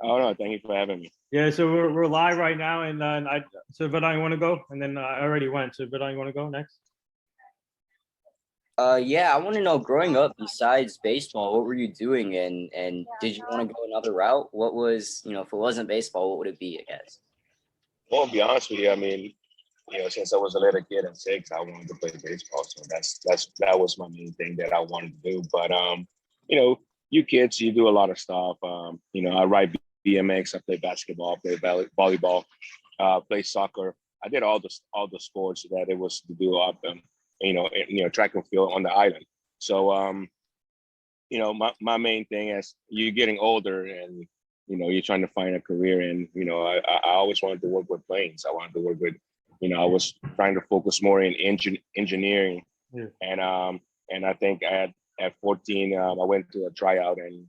Oh no, thank you for having me. Yeah, so we're live right now, and so Vidal, you want to go? And then I already went. So Vidal, you want to go next? Yeah, I want to know, growing up, besides baseball, what were you doing, and did you want to go another route? What was, if it wasn't baseball, what would it be, I guess? Well, to be honest with you, I mean, since I was a little kid at 6, I wanted to play baseball. So that was my main thing that I wanted to do. But you kids, you do a lot of stuff. I ride BMX, I play basketball, play volleyball, play soccer. I did all the sports that it was to do up track and field on the island. So my main thing is you're getting older and you're trying to find a career, and I always wanted to work with planes. I wanted to work with I was trying to focus more in engineering. Yeah. And I think at 14 I went to a tryout, and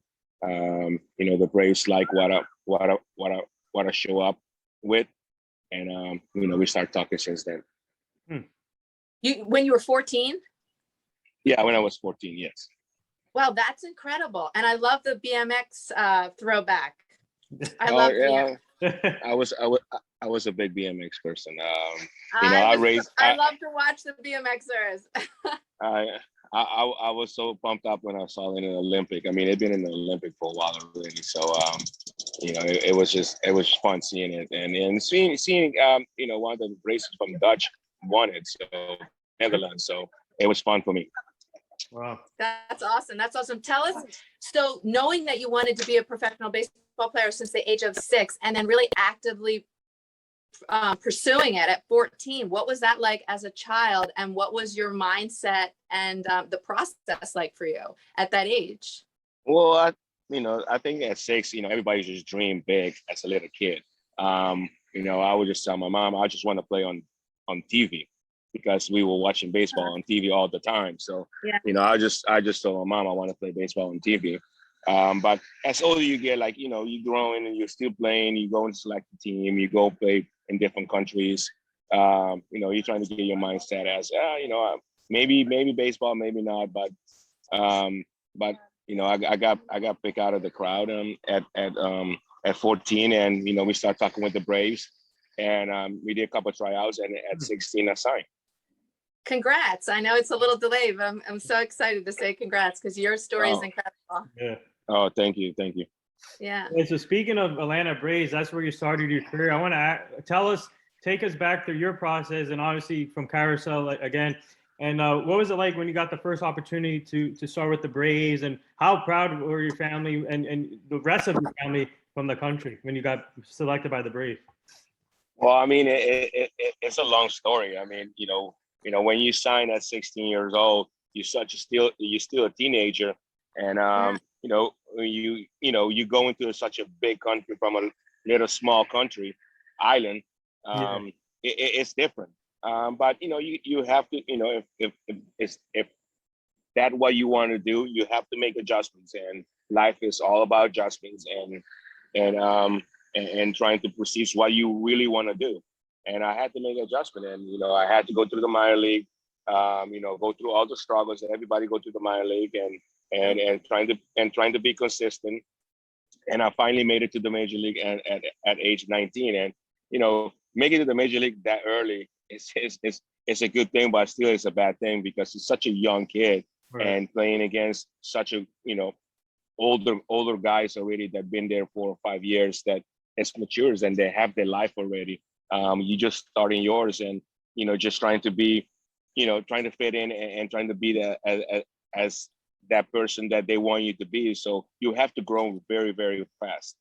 the Braves like what I show up with, and we started talking since then. When you were 14? Yeah, when I was 14, yes. Wow, that's incredible. And I love the BMX throwback. I love BMX. I was a big BMX person. I love to watch the BMXers. I was so pumped up when I saw it in the Olympic. I mean, it'd been in the Olympic for a while already. So it was fun seeing it, and seeing one of the races from Dutch won it, so Netherlands. So it was fun for me. Wow, that's awesome. That's awesome. Tell us, so knowing that you wanted to be a professional baseball player since the age of 6, and then really actively pursuing it at 14, what was that like as a child, and what was your mindset and the process like for you at that age? Well, I think at 6, everybody just dream big as a little kid. I would just tell my mom, I just want to play on TV, because we were watching baseball on TV all the time. So, yeah. I just told my mom I want to play baseball on TV. But as older you get, like, you're growing and you're still playing, you go and select the team, you go play in different countries. You're trying to get your mindset as, maybe baseball, maybe not. But I got picked out of the crowd at 14, and, we started talking with the Braves, and we did a couple of tryouts, and at 16 I signed. Congrats. I know it's a little delayed, but I'm so excited to say congrats, because your story is incredible. Yeah. Oh, thank you. Yeah. So speaking of Atlanta Braves, that's where you started your career. I want to take us back through your process, and obviously from Carousel again. And what was it like when you got the first opportunity to start with the Braves, and how proud were your family and the rest of your family from the country when you got selected by the Braves? Well, I mean, it's a long story. I mean, when you sign at 16 years old, you're still a teenager, and you go into such a big country from a little small country, island. It's different. But you have to, if that's what you want to do, you have to make adjustments, and life is all about adjustments, and trying to perceive what you really want to do. And I had to make an adjustment, and I had to go through the minor league, go through all the struggles that everybody go through the minor league, and trying to be consistent. And I finally made it to the major league at age 19. And making it to the major league that early is a good thing, but still it's a bad thing, because it's such a young kid, right, and playing against such a older guys already that been there 4 or 5 years, that it's matures and they have their life already. You just starting yours, and just trying to be, trying to fit in, and trying to be as that person that they want you to be. So you have to grow very, very fast.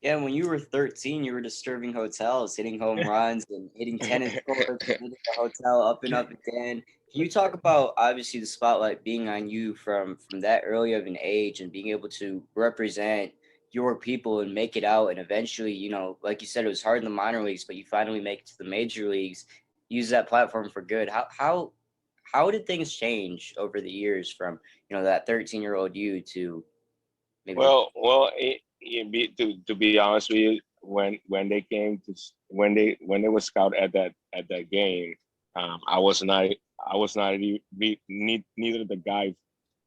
Yeah, when you were 13, you were disturbing hotels, hitting home runs and hitting tennis courts, hitting the hotel up and up again. Can you talk about, obviously, the spotlight being on you from that early of an age, and being able to represent your people and make it out, and eventually, like you said, it was hard in the minor leagues, but you finally make it to the major leagues, use that platform for good. How did things change over the years from, that 13-year-old you to maybe? Well, to be honest with you, when they came to when they were scout at that game, I was not neither the guy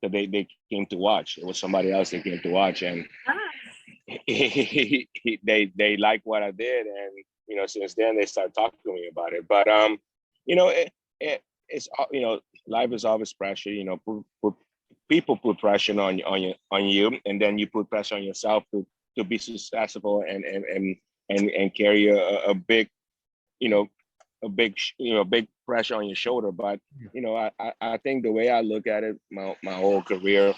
that they came to watch. It was somebody else they came to watch, and they like what I did, and since then they start talking to me about it. But you know, it's life is always pressure. People put pressure on you, and then you put pressure on yourself to be successful and carry a big big pressure on your shoulder. But I think the way I look at it, my whole career,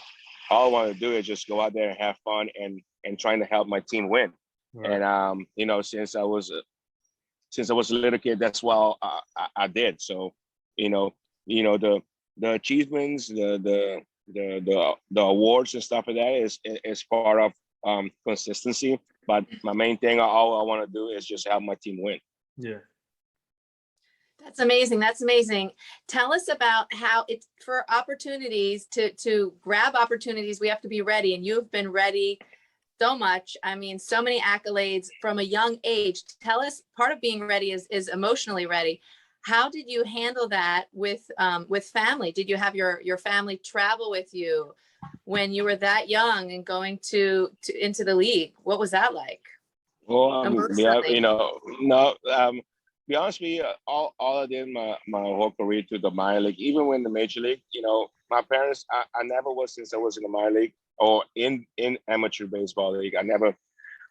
all I want to do is just go out there and have fun and trying to help my team win. Right. And since I was a little kid, that's what I did. So the achievements, the awards and stuff like that is part of consistency. But my main thing, all I want to do is just help my team win. Yeah. That's amazing. That's amazing. Tell us about how it's for opportunities to grab opportunities. We have to be ready, and you've been ready so much. I mean, so many accolades from a young age. Tell us, part of being ready is emotionally ready. How did you handle that with family? Did you have your family travel with you when you were that young and going into the league? What was that like? Well, be honest with you, all I did my whole career to the minor league, even when the major league, my parents, I never was, since I was in the minor league or in amateur baseball league, I never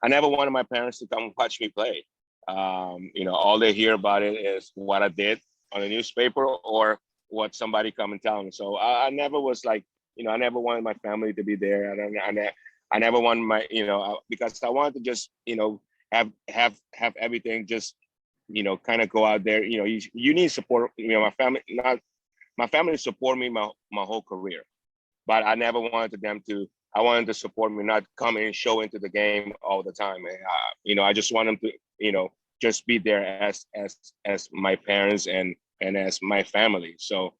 wanted my parents to come watch me play. All they hear about it is what I did on the newspaper or what somebody come and tell me. So I never was like, I never wanted my family to be there. I never wanted my, because I wanted to just, have everything just, kind of go out there. You need support. My family support me my whole career, but I never wanted them to. I wanted to support me, not come and show into the game all the time. And I just want them to, just be there as my parents and as my family. So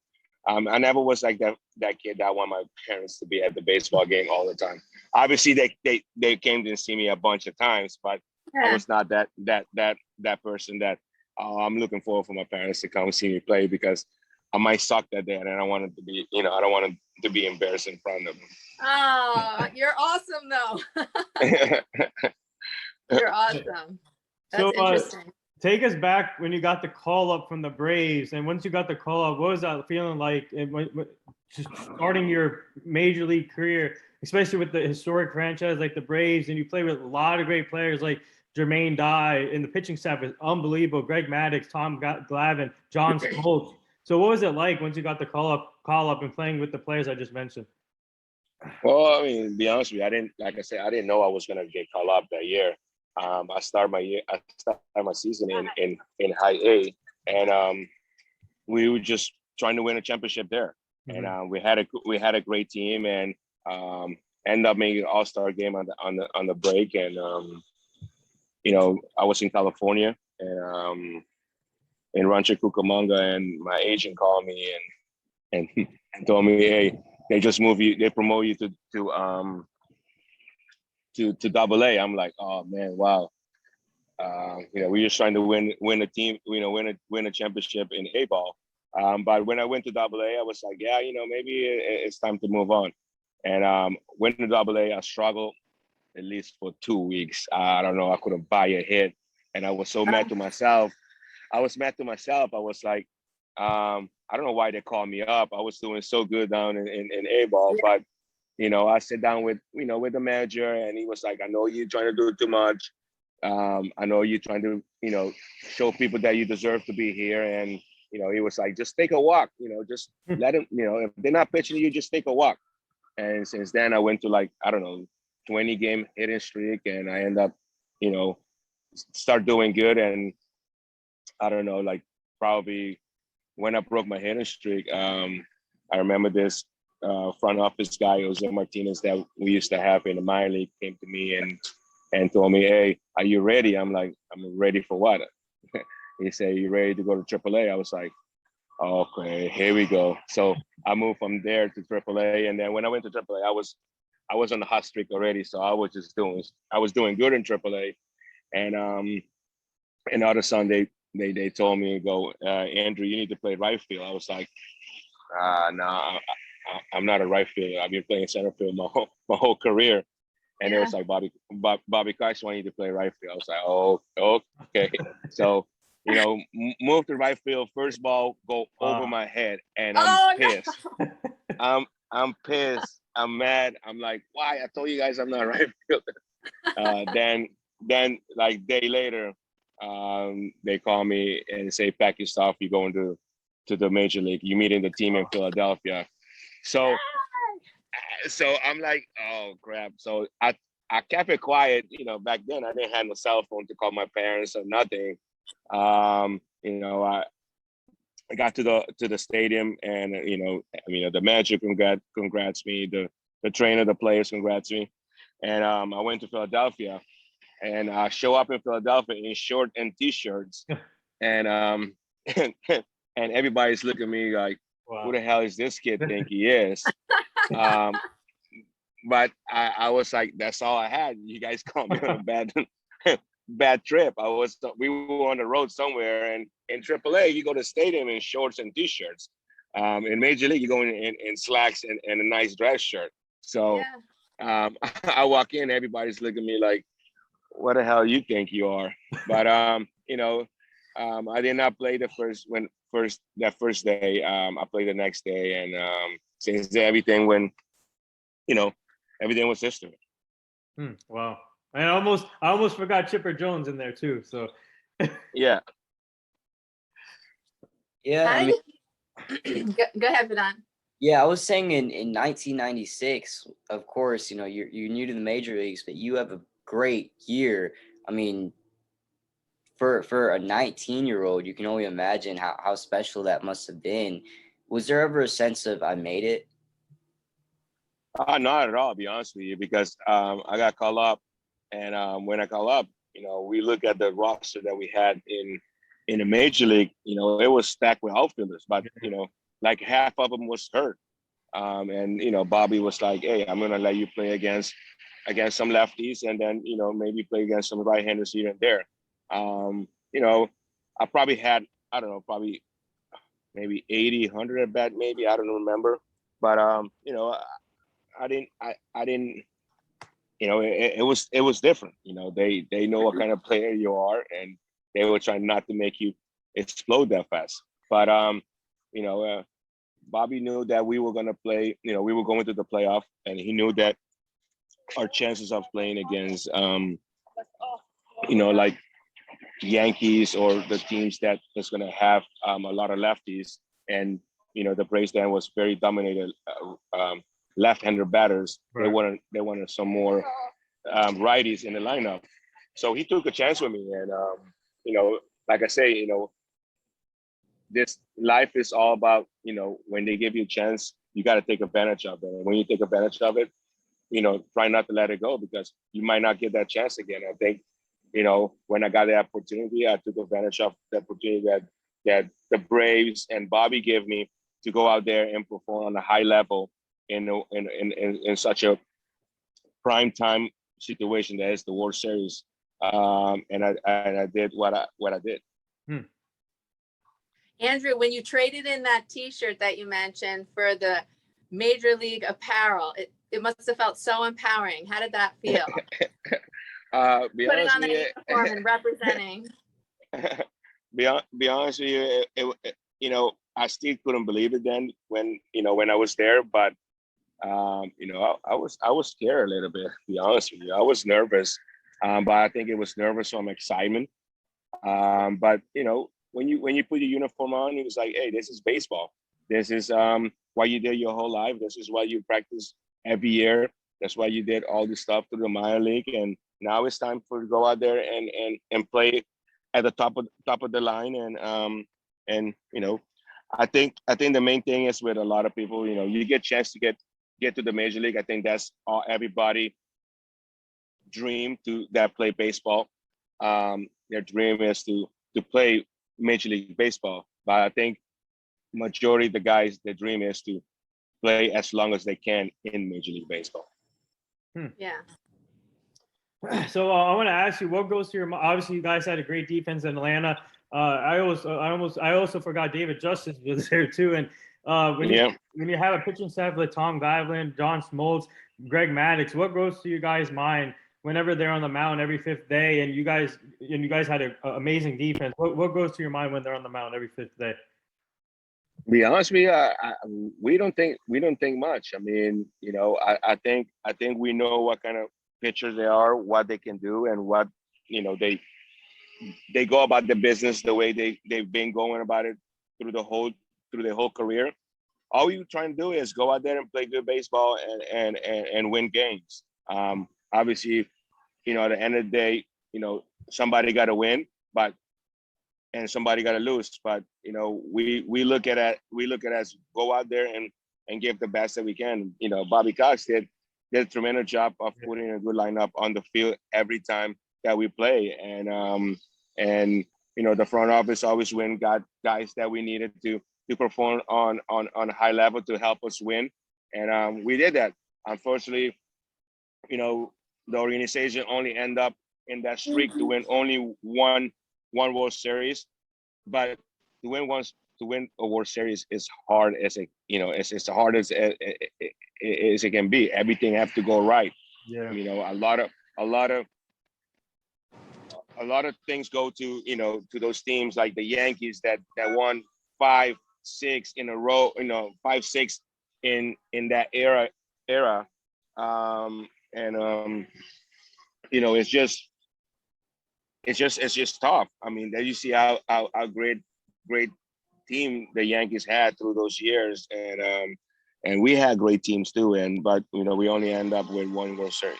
I never was like that kid that want my parents to be at the baseball game all the time. Obviously, they came to see me a bunch of times, but I was not that person that I'm looking forward for my parents to come see me play, because I might suck that day and I don't want it to be, I don't want it to be embarrassed in front of them. Oh, you're awesome though. You're awesome. That's interesting. Take us back when you got the call up from the Braves, and once you got the call up, what was that feeling like? Just starting your major league career, especially with the historic franchise like the Braves, and you play with a lot of great players like Jermaine Dye, and the pitching staff is unbelievable. Greg Maddux, Tom Glavine, John Smoltz. So what was it like once you got the call up and playing with the players I just mentioned? Well, I mean, to be honest with you, I didn't know I was gonna get called up that year. I started my season in high A, and we were just trying to win a championship there. Mm-hmm. And we had a great team, and ended up making an all-star game on the break. And I was in California and in Rancho Cucamonga, and my agent called me and told me, hey, they just moved you, they promote you to Double A. I'm like, oh man, wow. We're just trying to win a team, win a championship in A ball. But when I went to Double A, I was like, yeah, maybe it's time to move on. And went to Double A, I struggled at least for 2 weeks. I don't know, I couldn't buy a hit, and I was so mad to myself. I was like, I don't know why they called me up. I was doing so good down in A ball, but I sat down with the manager, and he was like, I know you're trying to do too much. I know you're trying to, show people that you deserve to be here. And, he was like, just take a walk, just let them, if they're not pitching you, just take a walk. And since then I went to 20 game hitting streak, and I end up, start doing good. And I don't know, probably when I broke my hitting streak, I remember this front office guy, Jose Martinez, that we used to have in the minor league, came to me and told me, hey, are you ready? I'm like, I'm ready for what? He said, you ready to go to AAA? I was like, okay, here we go. So I moved from there to AAA. And then when I went to AAA, I was on the hot streak already. So I was doing good in AAA. And all of a sudden they told me, Andruw, you need to play right field. I was like, no, I'm not a right fielder. I've been playing center field my whole career. And Yeah. it was like Bobby Cox wanted you to play right field. I was like, oh, okay. So, move to right field. First ball go over my head, and I'm pissed. No. I'm pissed. I'm mad. I'm like, why? I told you guys I'm not right fielder. Then like day later, they call me and say, pack your stuff. You're going to the major league. You're meeting the team in Philadelphia. So I'm like, oh crap. So I kept it quiet. Back then I didn't have no cell phone to call my parents or nothing. I got to the stadium, and the manager congrats me, the trainer, the players congrats me, and I went to Philadelphia, and I show up in Philadelphia in short and t-shirts, and and everybody's looking at me like, who the hell is this kid think he is? But I was like, that's all I had. You guys caught me on a bad trip. We were on the road somewhere, and in AAA, you go to the stadium in shorts and t-shirts. In Major League, you go in slacks and a nice dress shirt. So I walk in, everybody's looking at me like, what the hell you think you are? But I did not play that first day. I played the next day, and since everything went, everything was history. Wow. I almost forgot Chipper Jones in there too. So yeah. Yeah. Go ahead, Vedant. Yeah, I was saying in 1996, of course, you're new to the major leagues, but you have a great year. I mean, for a 19-year-old, you can only imagine how special that must have been. Was there ever a sense of I made it? Not at all, to be honest with you, because I got called up, and when I call up, we look at the roster that we had in the major league. It was stacked with outfielders, but like half of them was hurt. And Bobby was like, "Hey, I'm gonna let you play against some lefties, and then maybe play against some right-handers here and there." I probably had, I don't know, probably maybe 80, 100 at bat, maybe, I don't remember, but I didn't. It was different. They know what kind of player you are, and they were trying not to make you explode that fast. But Bobby knew that we were gonna play. We were going to the playoff, and he knew that our chances of playing against, like Yankees or the teams that's gonna have a lot of lefties, and the Braves then was very dominated. Left-hander batters. Right. They wanted some more righties in the lineup. So he took a chance with me, and like I say, this life is all about when they give you a chance, you got to take advantage of it. And when you take advantage of it, try not to let it go, because you might not get that chance again. I think when I got the opportunity, I took advantage of the opportunity that the Braves and Bobby gave me to go out there and perform on a high level in such a prime time situation that is the World Series, and I did what I did. Andruw, when you traded in that T-shirt that you mentioned for the Major League apparel, it must have felt so empowering. How did that feel? Putting on that uniform and representing. Be honest with you, I still couldn't believe it then when I was there, but I was scared a little bit, to be honest with you. I was nervous, but I think it was nervous from excitement. But when you put your uniform on, it was like, hey, this is baseball. This is what you did your whole life. This is what you practice every year. That's why you did all this stuff through the minor league, and now it's time for you to go out there and play at the top of the line. And I think the main thing is with a lot of people, you get a chance to get to the major league. I think that's all everybody dream to that play baseball. Their dream is to play Major League Baseball. But I think majority of the guys, their dream is to play as long as they can in Major League Baseball. Yeah. So I want to ask you, what goes through your mind? Obviously, you guys had a great defense in Atlanta. I also forgot David Justice was there too. And when you have a pitching staff like Tom Guyland, John Smoltz, Greg Maddux, what goes to you guys' mind whenever they're on the mound every fifth day, and you guys had an amazing defense? What goes to your mind when they're on the mound every fifth day? To be honest with you, we don't think much. I mean, I think we know what kind of pitchers they are, what they can do, and what they go about the business the way they've been going about it through their whole career. All we try to do is go out there and play good baseball and win games. Obviously, at the end of the day, somebody got to win, and somebody got to lose. But we look at it as go out there and give the best that we can. Bobby Cox did a tremendous job of putting a good lineup on the field every time that we play, and the front office always got guys that we needed to perform on a high level to help us win, and we did that. Unfortunately, the organization only end up in that streak to win only one World Series, but to win a World Series is hard as it's hard as it can be. Everything has to go right. Yeah. A lot of things go to to those teams like the Yankees that won 5-6 in a row, 5-6 in that era. It's just tough. I mean, there you see how great team the Yankees had through those years, and we had great teams too. But we only end up with one World Series.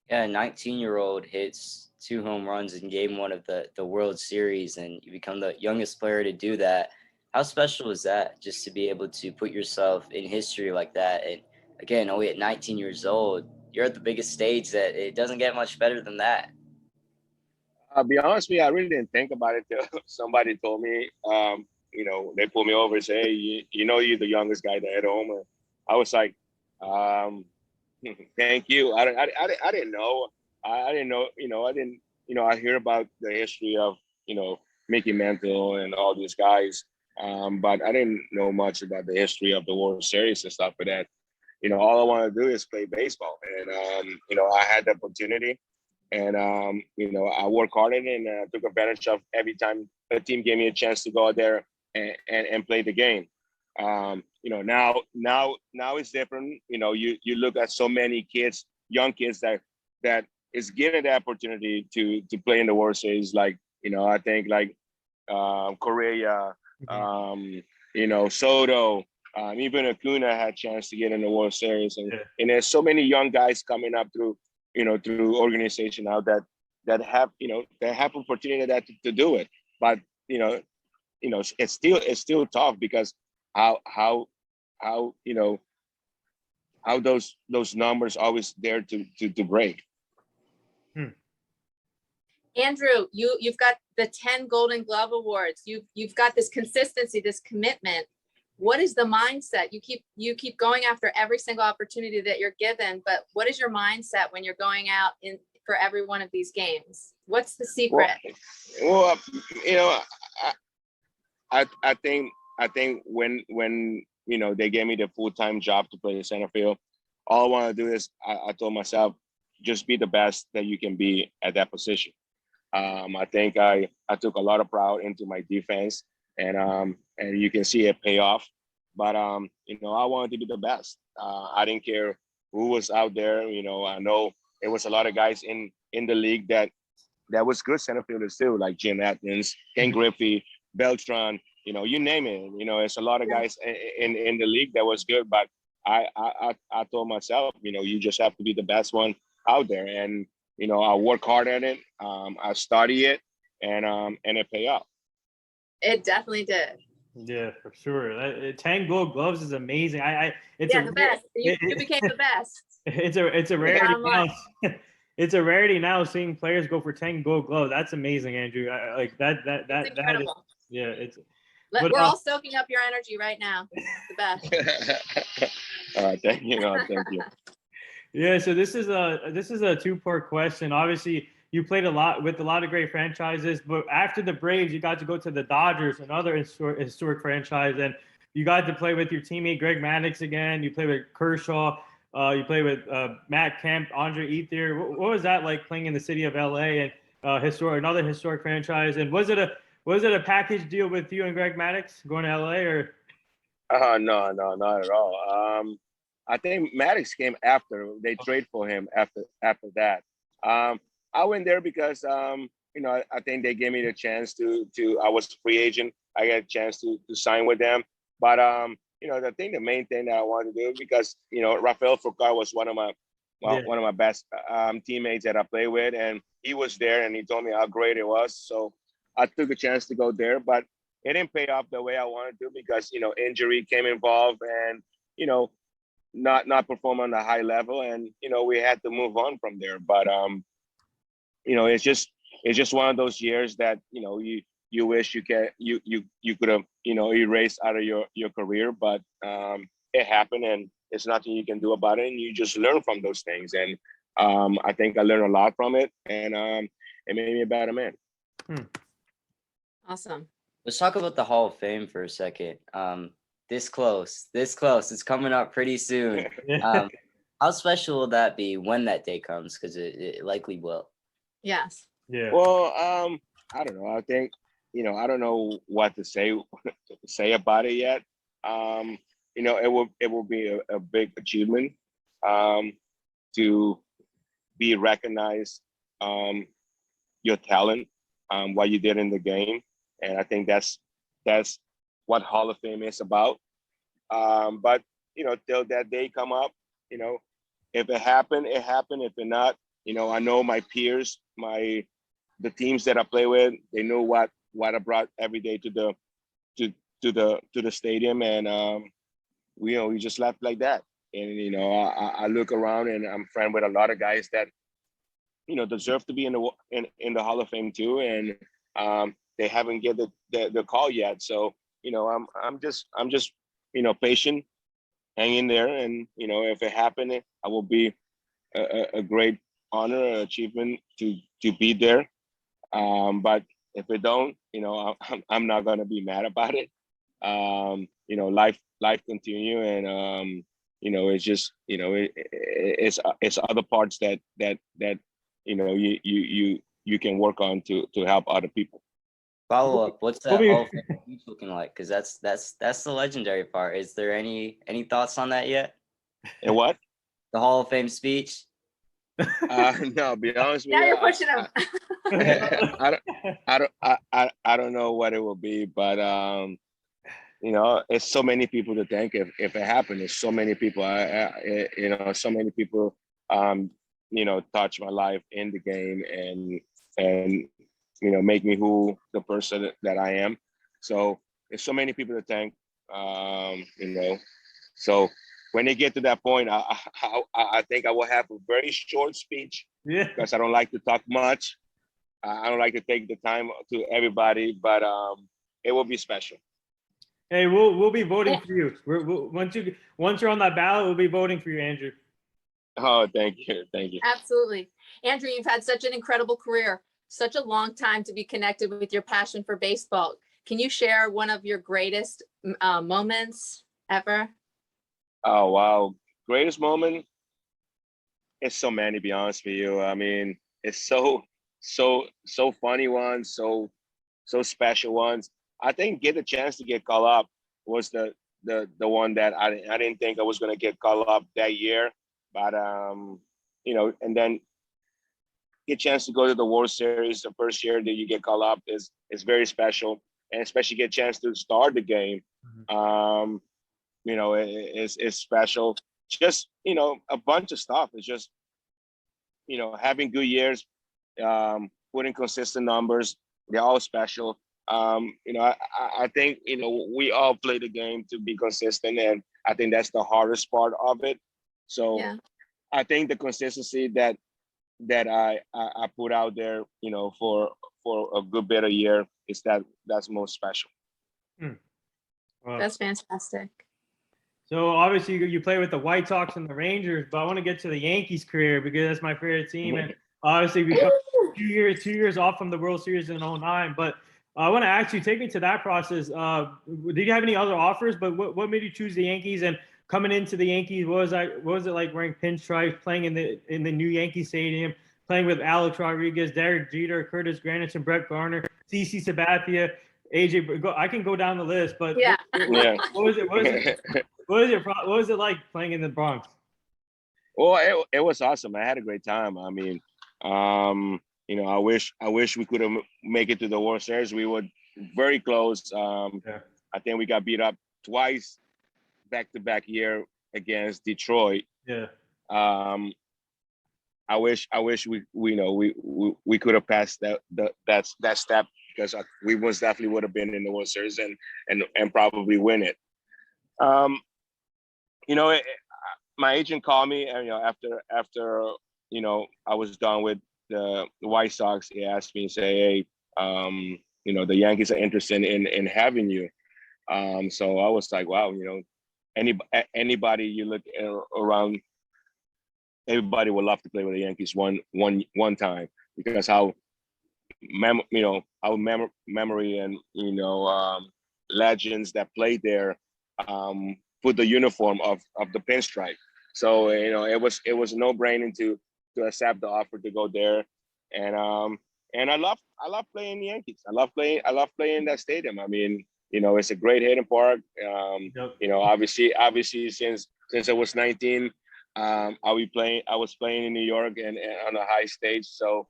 Yeah, a 19-year-old hits 2 home runs in game 1 of the World Series, and you become the youngest player to do that. How special is that, just to be able to put yourself in history like that? And again, only at 19 years old, you're at the biggest stage that it doesn't get much better than that. I'll be honest with you, I really didn't think about it till somebody told me, they pulled me over and say, hey, you're the youngest guy there at home. And I was like, thank you. I didn't know. I didn't know, I hear about the history of, Mickey Mantle and all these guys. But I didn't know much about the history of the World Series and stuff like that. All I want to do is play baseball. And, I had the opportunity, and, I worked hard at it, and took advantage of every time the team gave me a chance to go out there and play the game. Now it's different. You look at so many kids, young kids that is given the opportunity to play in the World Series. Like, I think like Correa, Soto, even Acuna had a chance to get in the World Series, and there's so many young guys coming up through organization now that have opportunity to do it. But it's still tough because how those numbers always there to break. Andruw, you've got the 10 Golden Glove Awards. You've got this consistency, this commitment. What is the mindset? You keep going after every single opportunity that you're given, but what is your mindset when you're going out for every one of these games? What's the secret? Well, I think when they gave me the full-time job to play the center field, all I want to do is I told myself, just be the best that you can be at that position. I think I took a lot of pride into my defense, and you can see it pay off. But I wanted to be the best. I didn't care who was out there. I know there was a lot of guys in the league that was good center fielders too, like Jim Atkins, Ken Griffey, Beltran. You name it. It's a lot of guys in the league that was good. But I told myself, you just have to be the best one out there, and I work hard at it. I study it, and it pay off. It definitely did. Yeah, for sure. 10 Gold Gloves is amazing. The best. You became the best. It's a rarity now. It's a rarity now seeing players go for 10 Gold Gloves. That's amazing, Andruw. That's incredible. We're all soaking up your energy right now. The best. All right, thank you. Thank you. Yeah, so this is a 2-part question. Obviously, you played a lot with a lot of great franchises, but after the Braves, you got to go to the Dodgers, another historic franchise, and you got to play with your teammate Greg Maddux again. You played with Kershaw. You played with Matt Kemp, Andre Ethier. What was that like playing in the city of LA and another historic franchise? And was it a package deal with you and Greg Maddux going to LA or? No, not at all. I think Maddox came after. They trade for him after that. I went there because I think they gave me the chance to I was a free agent. I got a chance to sign with them. But the main thing that I wanted to do, because Rafael Furcar was one of my best teammates that I played with, and he was there and he told me how great it was. So I took a chance to go there, but it didn't pay off the way I wanted to because injury came involved and not perform on a high level, and we had to move on from there. But it's just one of those years that you wish you could have erased out of your career, but it happened and it's nothing you can do about it, and you just learn from those things. And I think I learned a lot from it, and it made me a better man. Awesome. Let's talk about the Hall of Fame for a second. This close. It's coming up pretty soon. How special will that be when that day comes? Because it likely will. Yes. Yeah. Well, I don't know. I think I don't know what to say about it yet. It will be a big achievement to be recognized, your talent, what you did in the game, and I think that's what Hall of Fame is about. But till that day come up, if it happened, it happened. If it not, I know my peers, the teams that I play with, they know what I brought every day to the stadium, and we just left like that. And I look around and I'm friend with a lot of guys that deserve to be in the Hall of Fame too, and they haven't get the call yet. So I'm just patient, hang in there, and if it happened, I will be a great honor, achievement to be there. But if it don't, I'm not gonna be mad about it. Life continue, and it's just it's other parts that you can work on to help other people. Follow up. What's that Hall of Fame speech looking like? Because that's the legendary part. Is there any thoughts on that yet? And what? The Hall of Fame speech? No, be honest with Now you. you're pushing them. I don't know what it will be, but it's so many people to thank if it happened. There's so many people. So many people touch my life in the game and make me who the person that I am. So there's so many people to thank. So when they get to that point, I think I will have a very short speech. Yeah. Because I don't like to talk much. I don't like to take the time to everybody, but it will be special. Hey, we'll be voting for you. Once you're on that ballot, we'll be voting for you, Andruw. Oh, thank you. Absolutely. Andruw, you've had such an incredible career, such a long time to be connected with your passion for baseball. Can you share one of your greatest moments ever? Oh, wow. Greatest moment? It's so many, to be honest with you. I mean, it's so funny ones, so special ones. I think get a chance to get called up was the one that I didn't think I was going to get called up that year. But, and then get a chance to go to the World Series the first year that you get called up is very special. And especially get a chance to start the game. It's special. Just, a bunch of stuff. It's just, having good years, putting consistent numbers, they're all special. I think, we all play the game to be consistent, and I think that's the hardest part of it. So yeah. I think the consistency that I put out there, for a good bit of year is that's most special. Wow. That's fantastic. So obviously you play with the White Sox and the Rangers, but I want to get to the Yankees career because that's my favorite team. And obviously 2 years off from the World Series in '09. But I want to ask you, take me to that process. Did you have any other offers? But what made you choose the Yankees? And coming into the Yankees, what was it like wearing pinstripes, playing in the new Yankee Stadium, playing with Alex Rodriguez, Derek Jeter, Curtis Granderson, Brett Garner, CC Sabathia, AJ? I can go down the list, but Yeah. what was it like playing in the Bronx? Well, it was awesome. I had a great time. I mean, you know, I wish we could have make it to the World Series. We were very close. I think we got beat up twice back-to-back year against Detroit. Yeah. I wish we could have passed that step, because we most definitely would have been in the World Series and probably win it. You know, my agent called me, and after I was done with the White Sox, he asked me and say, hey, the Yankees are interested in having you. So I was like, wow, anybody you look around, everybody would love to play with the Yankees one time, because how memory and legends that played there put the uniform of the pinstripe. So it was a no-brainer to accept the offer to go there, and I love playing the Yankees. I love playing that stadium. I mean, it's a great hitting park. Yep. Obviously since I was 19, I was playing in New York and on a high stage. So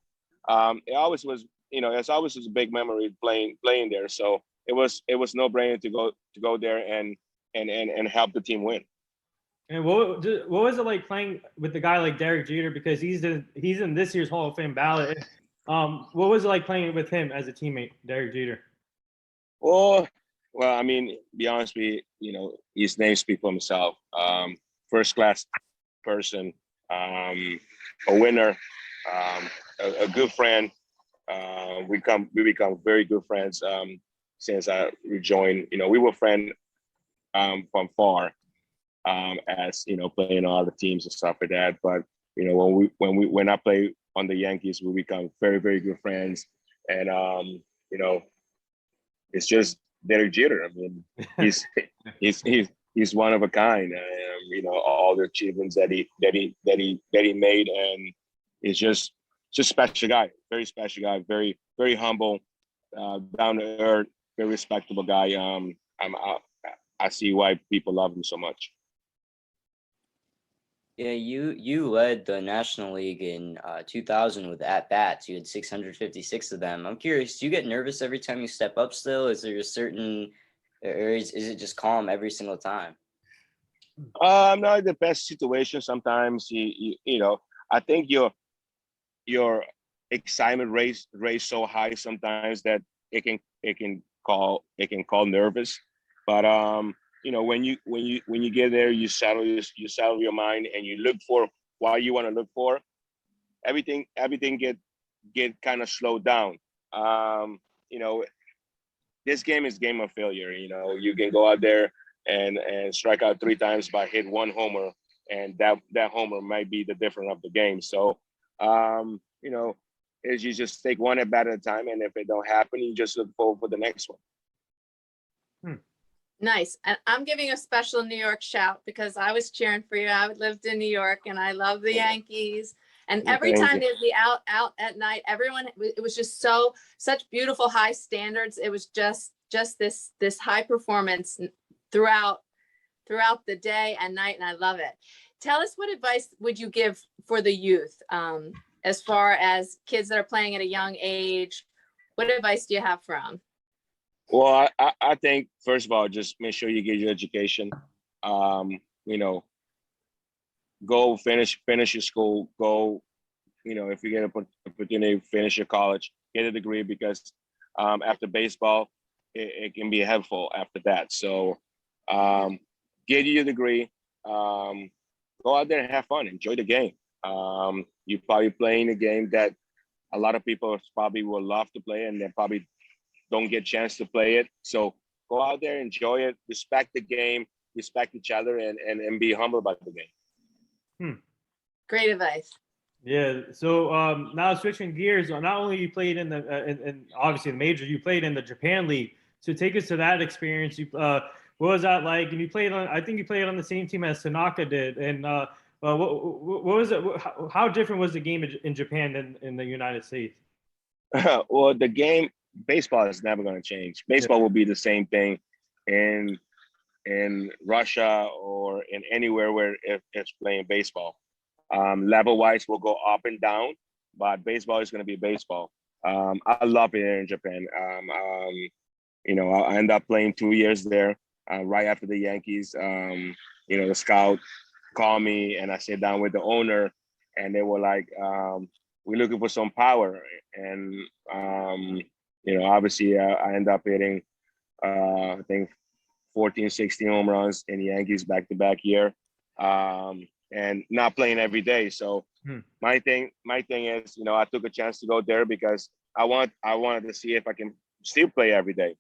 it always was, it's always was a big memory playing there. So it was no brainer to go there and help the team win. And what was it like playing with a guy like Derek Jeter, because he's in this year's Hall of Fame ballot? What was it like playing with him as a teammate, Derek Jeter? Well, I mean, be honest with you, his name speaks for himself. First class person, a winner, a good friend. We become very good friends since I rejoined. We were friends from far, as playing all the teams and stuff like that. But when I play on the Yankees, we become very, very good friends. And it's just Derek Jeter. I mean, he's one of a kind. All the achievements that he made, and it's just special guy, very special guy, very, very humble, down to earth, very respectable guy. I see why people love him so much. Yeah, you led the National League in 2000 with at-bats. You had 656 of them. I'm curious, do you get nervous every time you step up still? Is there a certain, or is it just calm every single time? No, the best situation sometimes, I think your excitement raise so high sometimes that it can call nervous. But when you get there, you settle your mind and you look for what you want to look for. Everything get kind of slowed down. This game is game of failure. You can go out there and strike out 3 times by hit 1 homer, and that homer might be the difference of the game. So is you just take one at bat at a time, and if it don't happen, you just look forward for the next one. Nice. And I'm giving a special New York shout because I was cheering for you. I lived in New York and I love the Yankees. And every time they'd be out at night, everyone, it was just such beautiful high standards. It was just this high performance throughout the day and night. And I love it. Tell us, what advice would you give for the youth, as far as kids that are playing at a young age? What advice do you have for them? Well, I think, first of all, just make sure you get your education. Go finish your school. Go, if you get an opportunity, finish your college, get a degree, because after baseball, it can be helpful after that. So get your degree. Go out there and have fun. Enjoy the game. You're probably playing a game that a lot of people probably would love to play, and they probably don't get a chance to play it. So go out there, enjoy it, respect the game, respect each other, and be humble about the game. Great advice. Yeah. So now switching gears, not only you played in the in obviously the major, you played in the Japan League. So take us to that experience. You what was that like? And you played on, I think you played on the same team as Tanaka did. And what was it? How different was the game in Japan than in the United States? Well, the game, baseball is never going to change. Baseball will be the same thing in Russia or in anywhere where it's playing baseball. Level wise, will go up and down, but baseball is going to be baseball. I love it here in Japan. I end up playing 2 years there, right after the Yankees. The scout called me and I sat down with the owner, and they were like, we're looking for some power. And, obviously I end up hitting, I think 14, 16 home runs in the Yankees back-to-back year. And not playing every day. So my thing is, I took a chance to go there because I wanted to see if I can still play every day.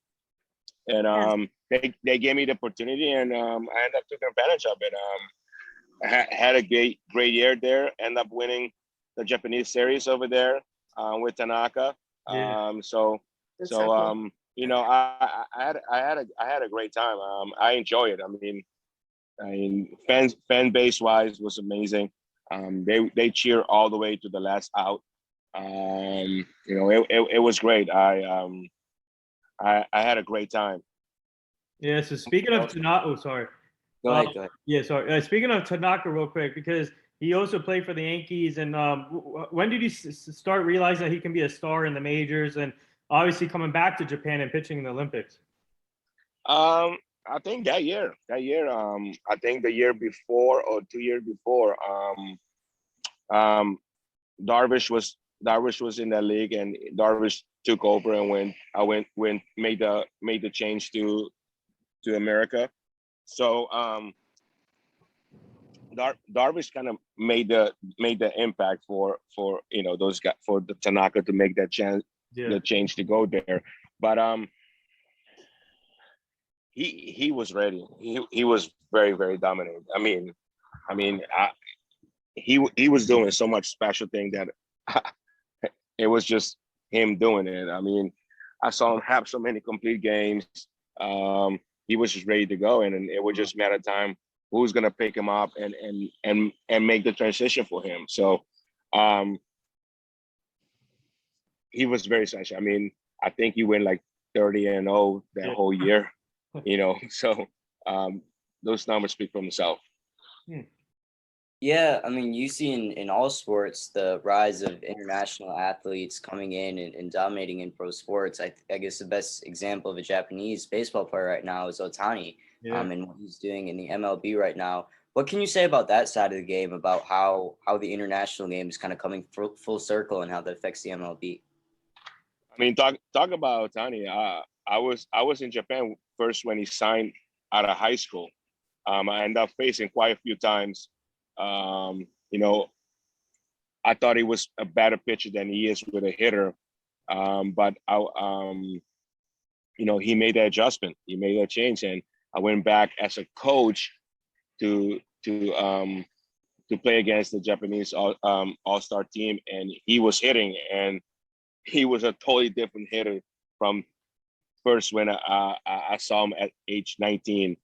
And they gave me the opportunity, and I ended up taking advantage of it. I had a great year there. Ended up winning the Japanese series over there with Tanaka. Yeah. I had a great time. I enjoy it. I mean, fan base wise was amazing. They cheer all the way to the last out. It was great. I had a great time. Yeah. So speaking of Tanaka, oh sorry. Go ahead. Yeah, sorry. Speaking of Tanaka, real quick, because he also played for the Yankees, and when did you start realizing that he can be a star in the majors, and obviously coming back to Japan and pitching in the Olympics? I think that year. I think the year before or 2 years before, Darvish was in that league, and Darvish took over, and made the change to America. So Darvish kind of made the impact for those guys, for the Tanaka to make that the change to go there. But he was ready. He was very, very dominant. He was doing so much special thing that it was just him doing it. I saw him have so many complete games. He was just ready to go, and it was just a matter of time who's gonna pick him up and make the transition for him. So he was very special. I think he went like 30-0 that whole year. So those numbers speak for themselves. Yeah, you see in all sports the rise of international athletes coming in and dominating in pro sports. I guess the best example of a Japanese baseball player right now is Ohtani, and what he's doing in the MLB right now. What can you say about that side of the game, about how the international game is kind of coming full circle and how that affects the MLB? Talk about Ohtani. I was in Japan first when he signed out of high school. I ended up facing quite a few times. I thought he was a better pitcher than he is with a hitter. But he made that adjustment. He made that change, and I went back as a coach to play against the Japanese all-star team, and he was hitting, and he was a totally different hitter from first when I saw him at age 19.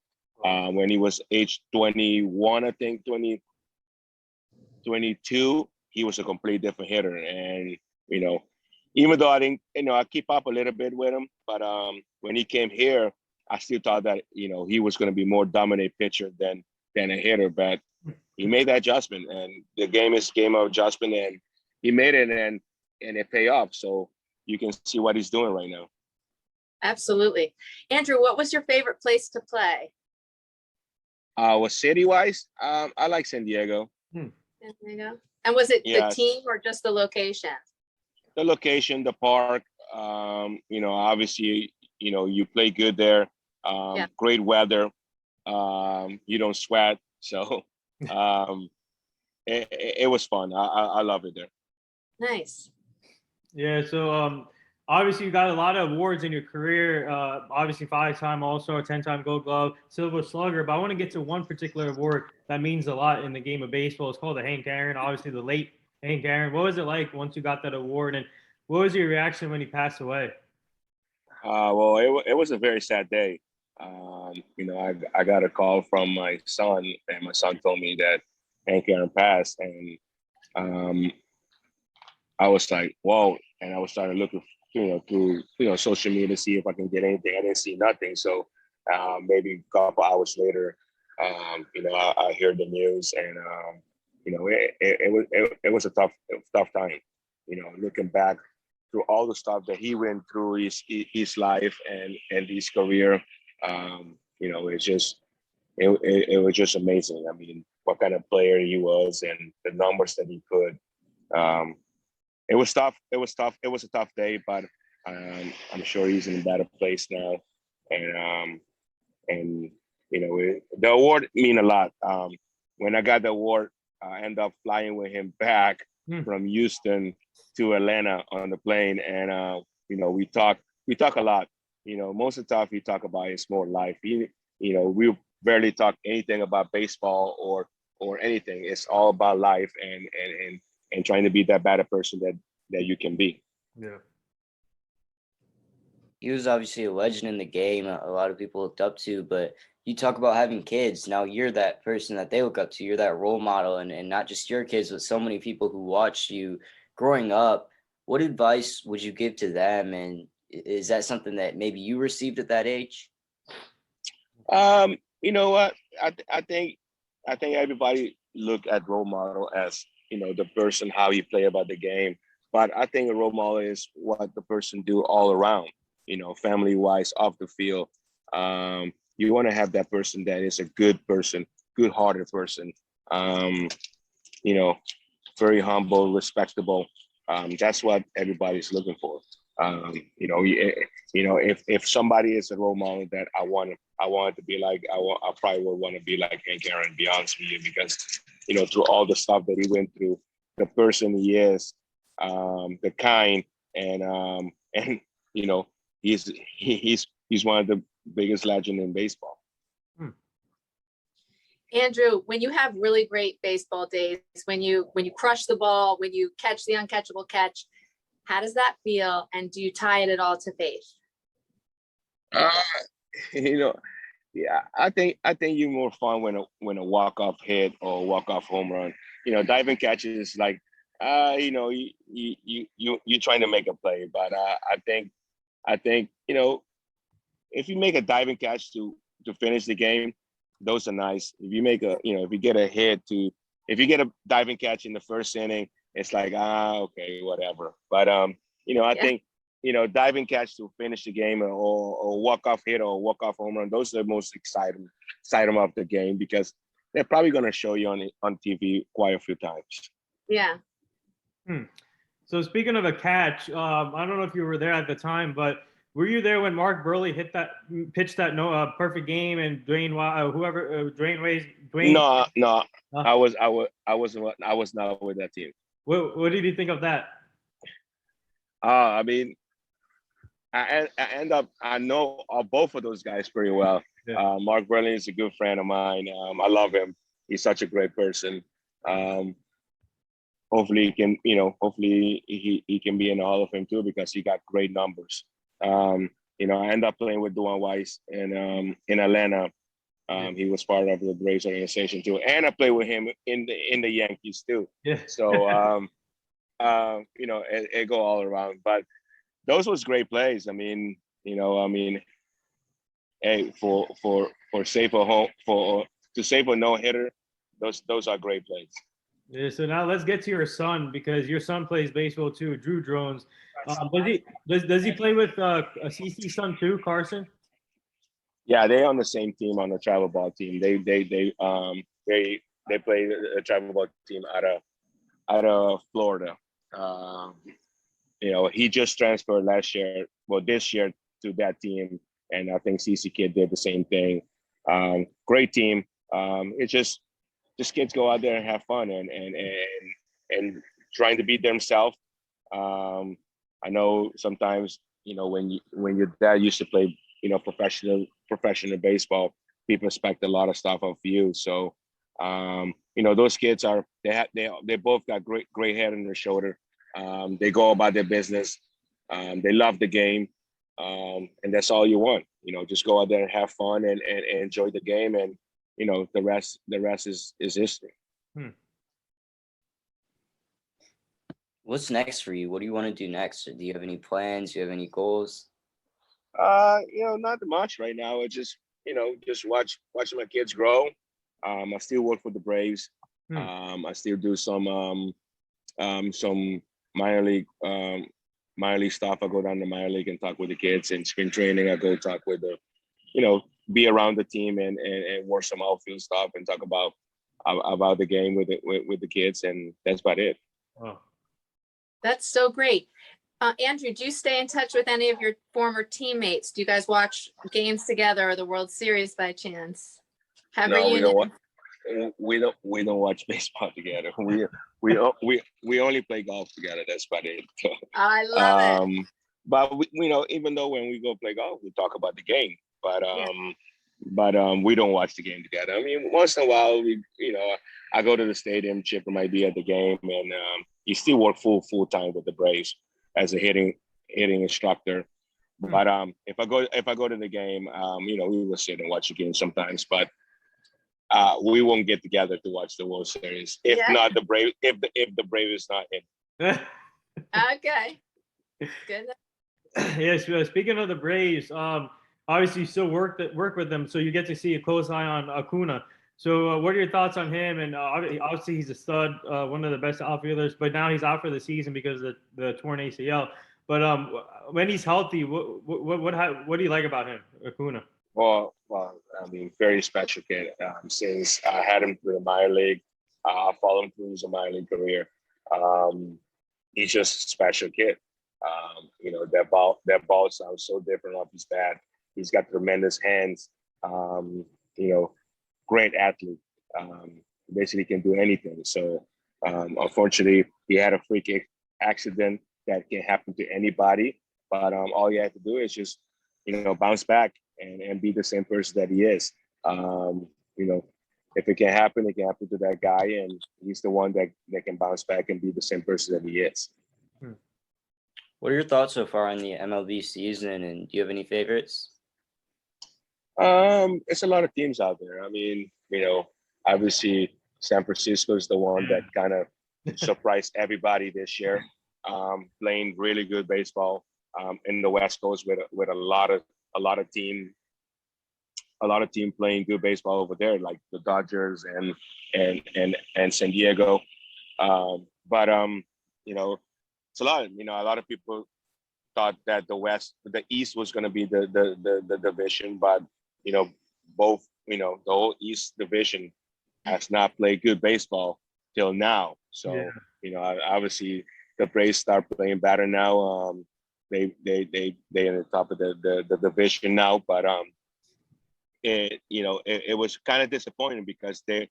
When he was age 21, I think 22, he was a completely different hitter. And even though I didn't, I keep up a little bit with him, but when he came here, I still thought that he was going to be more dominant pitcher than a hitter. But he made that adjustment, and the game is game of adjustment, and he made it, and it paid off. So you can see what he's doing right now. Absolutely. Andruw, what was your favorite place to play? Was city-wise, I like San Diego. San Diego. And was it the team or just the location? The location, the park. Obviously, you play good there. Great weather. You don't sweat, so it was fun. I love it there. Nice. Yeah. So obviously you got a lot of awards in your career. Obviously 5-time All-Star, 10-time Gold Glove, Silver Slugger. But I want to get to one particular award that means a lot in the game of baseball. It's called the Hank Aaron. Obviously the late Hank Aaron, what was it like once you got that award, and what was your reaction when he passed away? Well, it was a very sad day. You know, I got a call from my son, and my son told me that Hank Aaron passed, and um, I was like, whoa. And I was starting to look, through, social media to see if I can get anything. I didn't see nothing. So maybe a couple hours later, I heard the news, and it was a tough time. You know, looking back through all the stuff that he went through his life and his career, it was just amazing. I mean, what kind of player he was and the numbers that he put. Um, it was tough. It was tough. It was a tough day, but I'm sure he's in a better place now. And the award mean a lot. When I got the award, I ended up flying with him back from Houston to Atlanta on the plane, and we talk a lot. You know, most of the stuff we talk about is more life. We barely talk anything about baseball or anything. It's all about life and trying to be that better person that you can be. Yeah. He was obviously a legend in the game. A lot of people looked up to, but you talk about having kids. Now you're that person that they look up to. You're that role model, and not just your kids, but so many people who watched you growing up. What advice would you give to them? And is that something that maybe you received at that age? You know what? I think everybody look at role model as the person how you play about the game, but I think a role model is what the person do all around. Family wise, off the field. You want to have that person that is a good person, good hearted person. Um, you know, Very humble, respectable. That's what everybody's looking for. If somebody is a role model that I want to be like, I probably would want to be like Hank Aaron, to be honest with you, because through all the stuff that he went through, the person he is, the kind, and you know, he's one of the biggest legend in baseball. Andruw, when you have really great baseball days, when you crush the ball, when you catch the uncatchable catch, how does that feel? And do you tie it at all to faith? Uh, yeah, I think you're more fun when a walk-off hit or walk-off home run. Diving catches like you're trying to make a play, but I think if you make a diving catch to finish the game, those are nice. If you make if you get a hit if you get a diving catch in the first inning, it's like okay, whatever. But I think diving catch to finish the game or walk off hit or walk off home run, those are the most exciting of the game because they're probably going to show you on TV quite a few times. Yeah. So speaking of a catch, I don't know if you were there at the time, but were you there when Mark Burley pitched that perfect game and Dwayne No, I was not with that team. What did you think of that? I mean, I know both of those guys pretty well. Yeah. Mark Burley is a good friend of mine. I love him. He's such a great person. Hopefully he can be in the Hall of Fame too because he got great numbers. I ended up playing with Dwayne Weiss in Atlanta. He was part of the Braves organization too, and I played with him in the Yankees too. Yeah. So it go all around. But those was great plays. I mean, hey, for save a home to save a no hitter, those are great plays. Yeah, so now let's get to your son because your son plays baseball too, Drew Drones. Does he play with CC's son too, Carson? Yeah, they're on the same team on the travel ball team. They play the travel ball team out of Florida. He just transferred this year to that team, and I think CC Kid did the same thing. Great team. It's just kids go out there and have fun and trying to beat themselves. I know sometimes when your dad used to play professional baseball, people expect a lot of stuff of you. So Those kids they both got great head on their shoulder. They go about their business. They love the game, and that's all you want. Just go out there and have fun and enjoy the game, and the rest is history. What's next for you? What do you want to do next? Or do you have any plans? Do you have any goals? Not much right now. It's just watching my kids grow. I still work for the Braves. I still do some minor league stuff. I go down to minor league and talk with the kids. And spring training, I go talk with be around the team and work some outfield stuff and talk about the game with the kids. And that's about it. Wow. That's so great. Andruw, do you stay in touch with any of your former teammates? Do you guys watch games together or the World Series by chance? No, we don't watch baseball together. We only play golf together. That's about it. I love it. But even though when we go play golf, we talk about the game. But we don't watch the game together. I mean, once in a while, I go to the stadium. Chipper might be at the game, and he still work full time with the Braves as a hitting instructor. But if I go to the game, we will sit and watch the game sometimes. But we won't get together to watch the World Series if not the Brave. If the Brave is not in. Okay. Good. Yes. Speaking of the Braves, obviously you still work with them, so you get to see a close eye on Acuna. So what are your thoughts on him? And obviously he's a stud, one of the best outfielders, but now he's out for the season because of the torn ACL. But when he's healthy, what do you like about him, Acuna? Well, I mean, very special kid. Since I had him through the minor league, I followed him through his minor league career. He's just a special kid. That ball sounds so different off his bat. He's got tremendous hands. Great athlete. Basically can do anything. So unfortunately, he had a freak accident that can happen to anybody. But all you have to do is just bounce back and be the same person that he is. If it can happen to that guy, and he's the one that can bounce back and be the same person that he is. What are your thoughts so far on the MLB season, and do you have any favorites? It's a lot of teams out there. I mean, obviously San Francisco is the one that kind of surprised everybody this year, playing really good baseball in the West Coast with a lot of team playing good baseball over there, like the Dodgers and San Diego. It's a lot. A lot of people thought that the East was going to be the division, but both the whole East division has not played good baseball till now. So obviously the Braves start playing better now. They're in the top of the division now, but it was kind of disappointing because the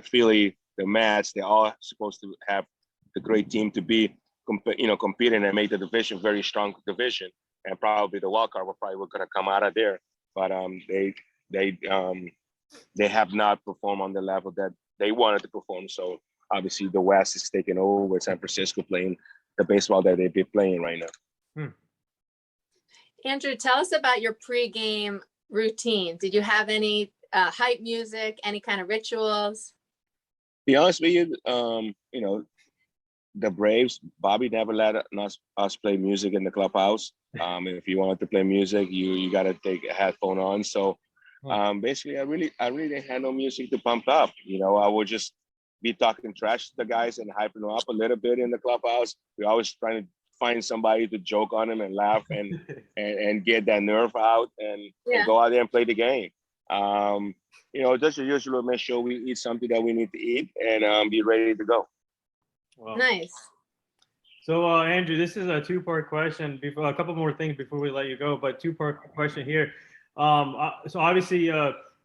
Philly, the Mets, they're all supposed to have the great team to be competing and make the division very strong division, and probably the wild card were going to come out of there. But they have not performed on the level that they wanted to perform. So obviously the West is taking over with San Francisco playing the baseball that they've been playing right now. Andruw, tell us about your pregame routine. Did you have any hype music, any kind of rituals? Be honest with you, the Braves, Bobby never let us play music in the clubhouse. If you wanted to play music, you got to take a headphone on. So basically, I really didn't have no music to pump up. I would just be talking trash to the guys and hyping them up a little bit in the clubhouse. We're always trying to find somebody to joke on them and laugh and get that nerve out and go out there and play the game. Just as usual, make sure we eat something that we need to eat and be ready to go. Wow. Nice. So, Andruw, this is a two-part question. A couple more things before we let you go, but two-part question here. So obviously,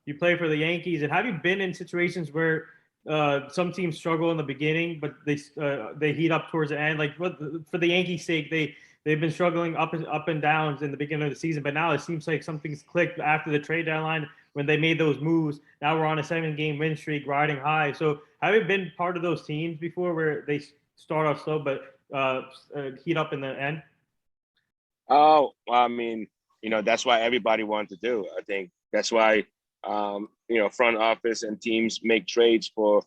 you play for the Yankees, and have you been in situations where some teams struggle in the beginning, but they heat up towards the end? Like for the Yankees' sake, they've been struggling up and downs in the beginning of the season, but now it seems like something's clicked after the trade deadline. when they made those moves. Now we're on a 7-game win streak, riding high. So have you been part of those teams before where they start off slow but heat up in the end? Oh, I mean, that's why everybody wanted to do. I think that's why, front office and teams make trades for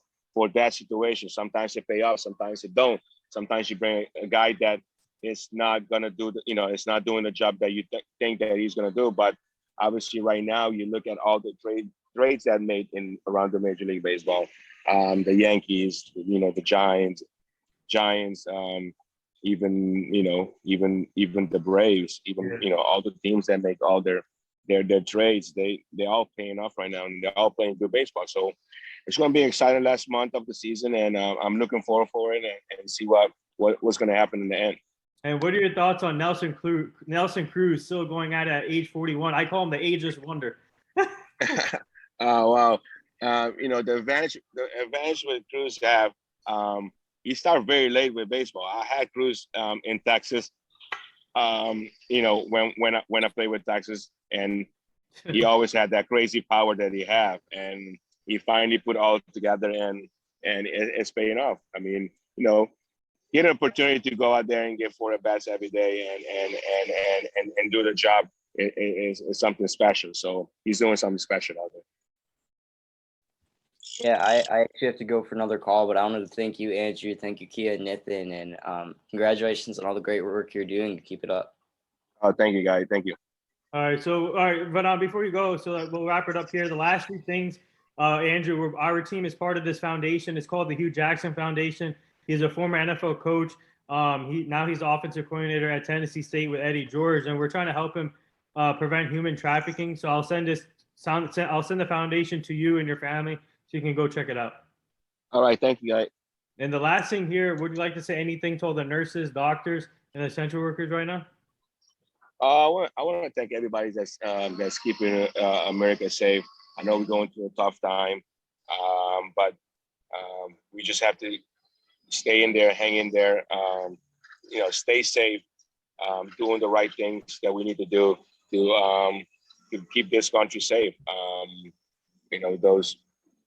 that situation. Sometimes it pay off, sometimes it don't. Sometimes you bring a guy that is not gonna do it's not doing the job that you think that he's gonna do. But obviously, right now, you look at all the trades that made around the Major League Baseball, the Yankees, the Giants, even the Braves, all the teams that make all their trades, they're all paying off right now, and they're all playing good baseball. So it's going to be an exciting last month of the season, and I'm looking forward for it and see what's going to happen in the end. And what are your thoughts on Nelson Cruz still going at it at age 41? I call him the ageless wonder. Wow. The advantage with Cruz have, he started very late with baseball. I had Cruz in Texas, when I played with Texas, and he always had that crazy power that he have, and he finally put all together, and it's paying off. I mean, get an opportunity to go out there and get 4 at-bats every day and do the job is something special. So he's doing something special out there. Yeah, I actually have to go for another call, but I wanted to thank you, Andrew. Thank you, Kia and Nathan, and congratulations on all the great work you're doing. Keep it up. Oh, thank you, guys. Thank you. All right, but before you go, so we'll wrap it up here. The last 3 things, Andrew, our team is part of this foundation. It's called the Hugh Jackson Foundation. He's a former NFL coach. He's offensive coordinator at Tennessee State with Eddie George, and we're trying to help him prevent human trafficking. So I'll send the foundation to you and your family, so you can go check it out. All right, thank you, guys. And the last thing here, would you like to say anything to all the nurses, doctors, and essential workers right now? I want to thank everybody that's keeping America safe. I know we're going through a tough time, but we just have to stay in there, hang in there, stay safe, doing the right things that we need to do to keep this country safe.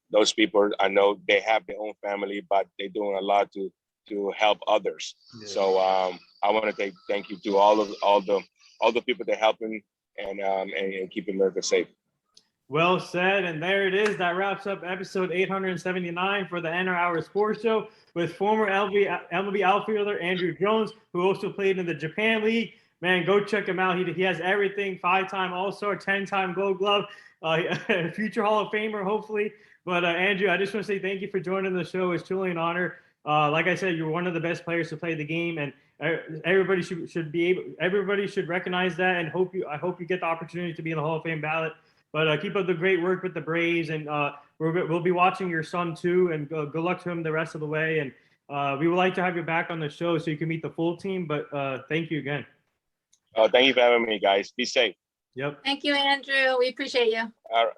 Those people, I know they have their own family, but they're doing a lot to help others. Yeah. So I want to say thank you to all the people that are helping and keep America safe. Well said, and there it is. That wraps up episode 879 for the Enter Hour Sports Show with former MLB outfielder Andruw Jones, who also played in the Japan League. Man, go check him out. He has everything: 5-time All-Star, 10-time Gold Glove, future Hall of Famer, hopefully. But Andruw, I just want to say thank you for joining the show. It's truly an honor. Like I said, you're one of the best players to play the game, and everybody should recognize that. And I hope you get the opportunity to be in the Hall of Fame ballot. But keep up the great work with the Braves, and we'll be watching your son too. And good luck to him the rest of the way. And we would like to have you back on the show so you can meet the full team. But thank you again. Oh, thank you for having me, guys. Be safe. Yep. Thank you, Andruw. We appreciate you. All right.